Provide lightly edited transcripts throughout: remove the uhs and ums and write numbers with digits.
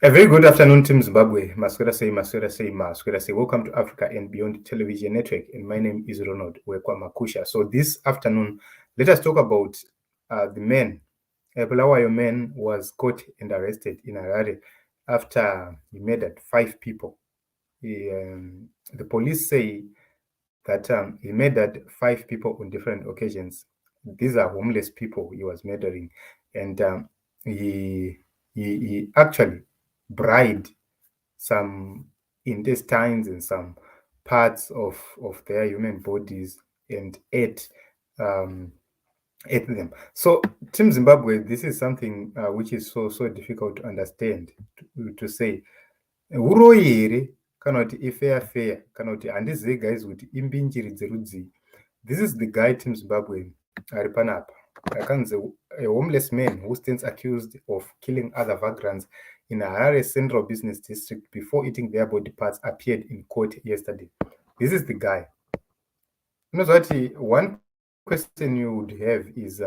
A very good afternoon, Team Zimbabwe. Maswera say. Welcome to Africa and Beyond Television Network. And my name is Ronald Wekwa. So this afternoon, let us talk about the man. A Bulawayo man was caught and arrested in Harare after he murdered 5 people. The police say that he murdered 5 people on different occasions. These are homeless people he was murdering, and he actually bribed some intestines and some parts of their human bodies and ate them. So, Team Zimbabwe, this is something which is so difficult to understand, to say. Huro here kana kuti ifair kana kuti handizivi guys kuti imbinjiri dzerudzi. This is the guy Team Zimbabwe ari panapa. A homeless man who stands accused of killing other vagrants in a Harare Central Business District before eating their body parts appeared in court yesterday. This is the guy. One question you would have is,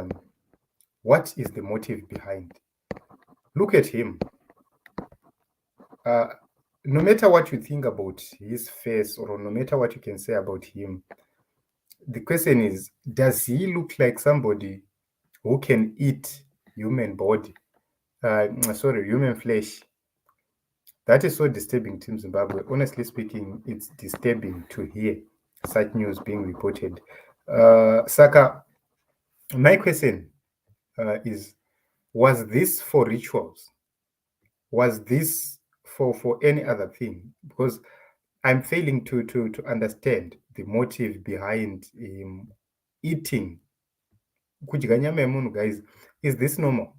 what is the motive behind? Look at him. No matter what you think about his face or no matter what you can say about him, the question is, does he look like somebody who can eat human body? Human flesh. That is so disturbing, Team Zimbabwe. Honestly speaking, it's disturbing to hear such news being reported. Saka, my question is, was this for rituals? Was this for any other thing? Because I'm failing to understand the motive behind him eating. Guys, is this normal?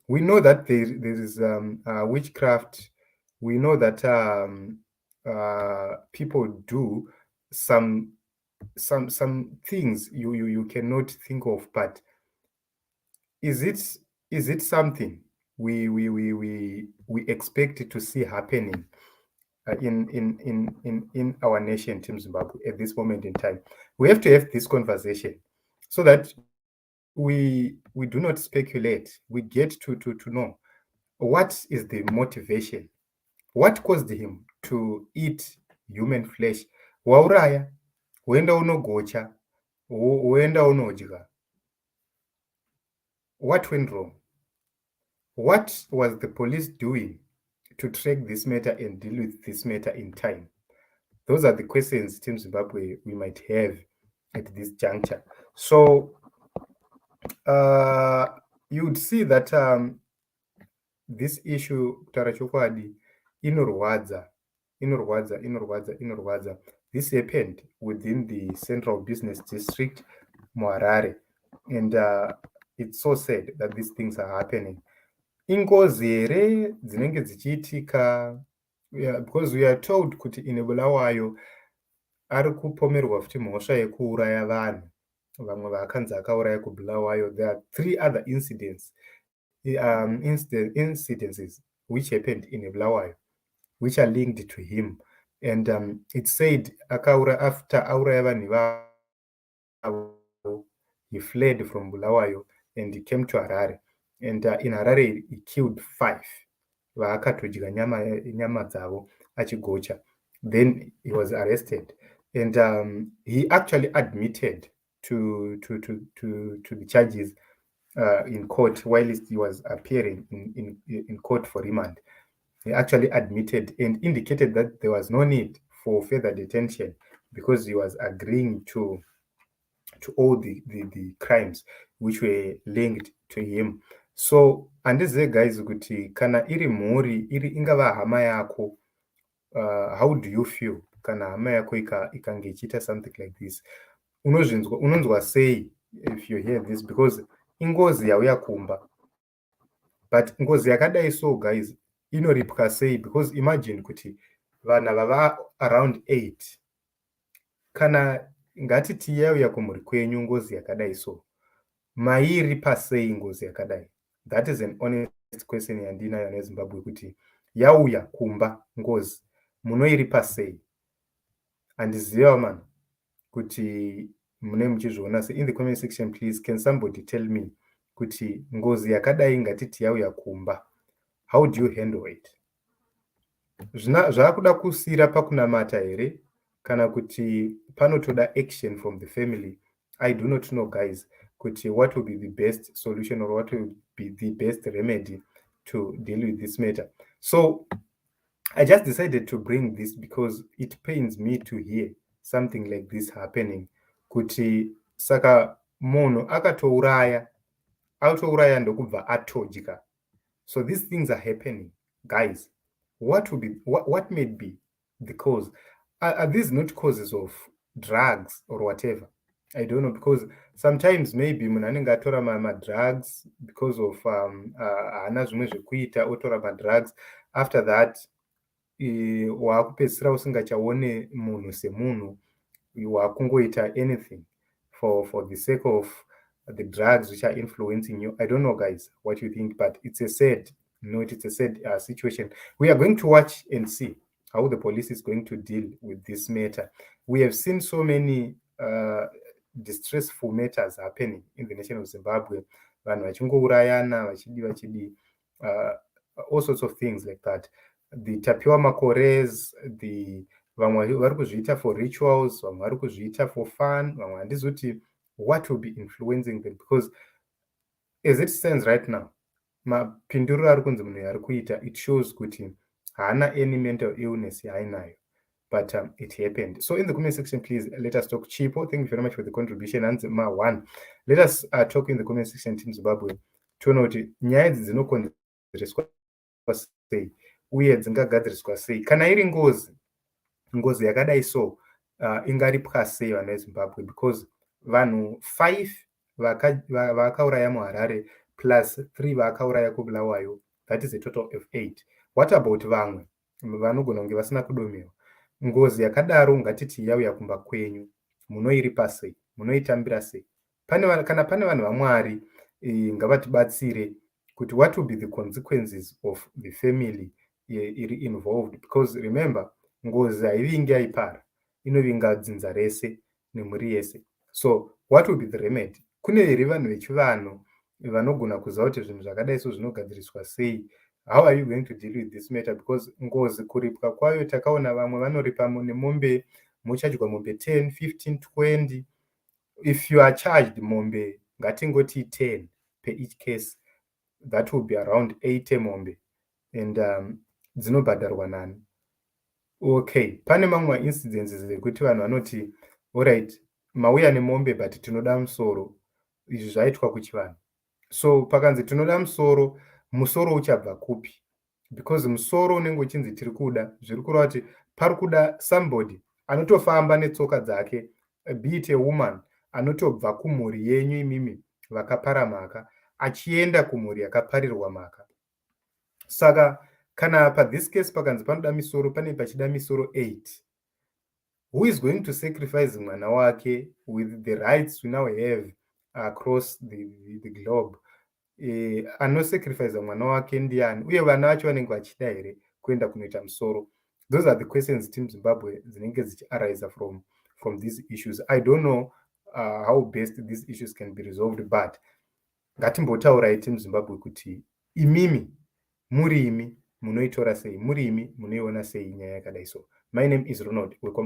We know that there is witchcraft. We know that people do some things you cannot think of, but is it something we expect to see happening in our nation, Team Zimbabwe, at this moment in time? We have to have this conversation so that we do not speculate. We get to know what is the motivation, what caused him to eat human flesh. Wauraya, wenda unogocha, wenda unodya. What went wrong? What was the police doing to track this matter and deal with this matter in time? Those are the questions, Team Zimbabwe, we might have at this juncture. So you would see that this issue, Tarachokwadi, inorwadza. This happened within the Central Business District, Harare, and it's so sad that these things are happening. Ingozi here dzinenge dzichiitika, because we are told kuti in Bulawayo ari kupomerwa futi mhosva yekuuraya vanhu. Vamwe vakanzi akauraya kuBulawayo. There are 3 other incidences which happened in Bulawayo, which are linked to him. And it said after auraya vanhu ivavo, he fled from Bulawayo and he came to Harare. And in Harare, he killed 5. Vaakatodya nyama dzavo achigocha. Then he was arrested, and he actually admitted to the charges in court while he was appearing in court for remand. He actually admitted and indicated that there was no need for further detention because he was agreeing to all the crimes which were linked to him. So andizive guys kuti kana iri mhuri ingava hama yako, how do you feel kana hama yako ikange ichiita something like this? Unonzwa sei if you hear this? Because ingozi yauya kumba, but ngozi yakadai so guys inoripwa sei? Because imagine kuti vana vava around 8, kana ngatiti yauya kumhuri kwenyu ngozi yakadai so, mairipa sei ngozi yakadai? That is an honest question yandinayo neZimbabwe kuti yauya kumba ngozi munoiripa sei? Handiziva man kuti mune muchizviona sei. In the comment section, please, can somebody tell me kuti ngozi yakadai ngatiti yauya kumba, how do you handle it? Zvaakuda kusiyira pakunamata here kana kuti panotoda action from the family? I do not know, guys, kuti what will be the best solution or what will be the best remedy to deal with this matter. So I just decided to bring this because it pains me to hear something like this happening. Kuti saka munhu autouraya ndokubva atodya. So these things are happening, guys. What may be the cause? Are these not causes of drugs or whatever? I don't know, because sometimes maybe munhu anenge atora madrugs because of haana zvimwe zvekuita otora madrugs. After that waakupedzisira usingachaone munhu semunhu, waakungoita anything for the sake of the drugs which are influencing you. I don't know, guys, what you think, but it's a sad situation. We are going to watch and see how the police is going to deal with this matter. We have seen so many distressful matters happening in the nation of Zimbabwe. Vanhu vachingourayana vachidi all sorts of things like that. The tapiwa makores, the vamwe vari kuzviita for rituals, vamwe vari kuzviita for fun, vamwe handizoti what will be influencing them, because as it stands right now, mapinduriro ari kunzi munhu ari kuita, it shows kuti haana any mental illness yaainayo, but it happened. So in the comment section, please let us talk. Chipo, thank you very much for the contribution. And Ma1, let us talk in the comment section, Team Zimbabwe, toona kuti nyaya idzi dzinokonzereswa sei uye dzingagadziriswa sei. Kana iri ngozi yakadai so ingaripwa sei vana veZimbabwe, because vanhu 5 vakauraya muHarare plus 3 vakauraya kuBulawayo, that is a total of 8. What about vamwe vanogona kunge vasina kudomewa? Ngozi yakadaro ngatiti yauya kumba kwenyu, munoiripa sei? Munoitambira sei? Kana pane vanhu vaMwari ngavatibatsire kuti what will be the consequences of the family iri involved, because remember, ngozi haivingi yaipara, inovinga dzinza rese nemhuri yese. So what will be the remedy? Kune here vanhu vechivanhu vanogona kuziva kuti zvinhu zvakadai so zvinogadziriswa sei? How are you going to deal with this matter? Because ngozi kuripwa kwayo takaona vamwe vanoripa nemombe, muchadya mombe 10, 15, 20. If you are charged mombe ngatingoti 10 per each case, that will be around 80 mombe, and dzinobhadharwa nani? Okay, pane mamwe incidences ekuti vanhu vanoti alright, mauya nemombe but tinoda musoro. Izvi zvaitwa kuchivanhu. So pakanzi tinoda musoro uchabva kupi? Because musoro unenge uchinzi tiri kuda, zviri kureva kuti pari kuda somebody anotofamba netsoka dzake, be it a woman, anotobva kumhuri yenyu imimi vakapara mhaka achienda kumhuri yakaparirwa mhaka. Saka kana this case pakanzi panoda misoro, pane pachida misoro 8. Who is going to sacrifice mwana wake with the rights we now have across the globe? Anosacrifice mwana wake ndiani? Uye vana vacho vanenge vachida here kuenda kunoita musoro? Those are the questions Team Zimbabwe dzinenge dzichiarise from these issues. I don't know how best these issues can be resolved, but ngatimbotaurai Team Zimbabwe kuti imimi muri imi munoitora sei, muri imi munoiona sei nyaya yakadai so. My name is Ronald. Welcome.